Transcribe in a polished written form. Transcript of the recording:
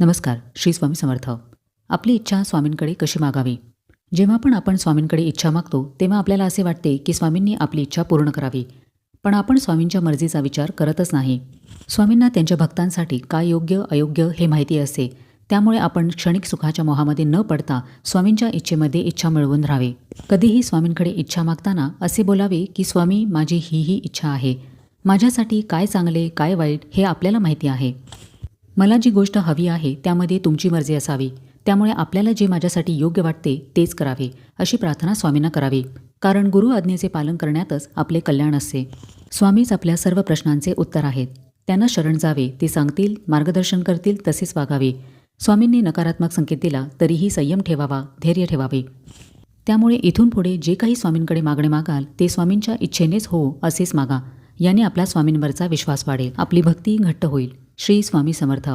नमस्कार. श्री स्वामी समर्थ. आपली इच्छा स्वामींकडे कशी मागावी? जेव्हा पण आपण स्वामींकडे इच्छा मागतो तेव्हा आपल्याला असे वाटते की स्वामींनी आपली इच्छा पूर्ण करावी. पण आपण स्वामींच्या मर्जीचा विचार करतच नाही. स्वामींना त्यांच्या भक्तांसाठी काय योग्य अयोग्य हे माहिती असते. त्यामुळे आपण क्षणिक सुखाच्या मोहामध्ये न पडता स्वामींच्या इच्छेमध्ये इच्छा मिळवून राहावे. कधीही स्वामींकडे इच्छा मागताना असे बोलावे की स्वामी, माझी ही इच्छा आहे. माझ्यासाठी काय चांगले काय वाईट हे आपल्याला माहिती आहे. मला जी गोष्ट हवी आहे त्यामध्ये तुमची मर्जी असावी. त्यामुळे आपल्याला जे माझ्यासाठी योग्य वाटते तेच करावे, अशी प्रार्थना स्वामींना करावी. कारण गुरु आज्ञेचे पालन करण्यातच आपले कल्याण असते. स्वामीच आपल्या सर्व प्रश्नांचे उत्तर आहेत. त्यांना शरण जावे, ते सांगतील, मार्गदर्शन करतील तसेच वागावे. स्वामींनी नकारात्मक संकेत दिला तरीही संयम ठेवावा, धैर्य ठेवावे. त्यामुळे इथून पुढे जे काही स्वामींकडे मागणे मागाल ते स्वामींच्या इच्छेनेच हो असेच मागा. याने आपला स्वामींवरचा विश्वास वाढेल, आपली भक्ती घट्ट होईल. श्री स्वामी समर्थ.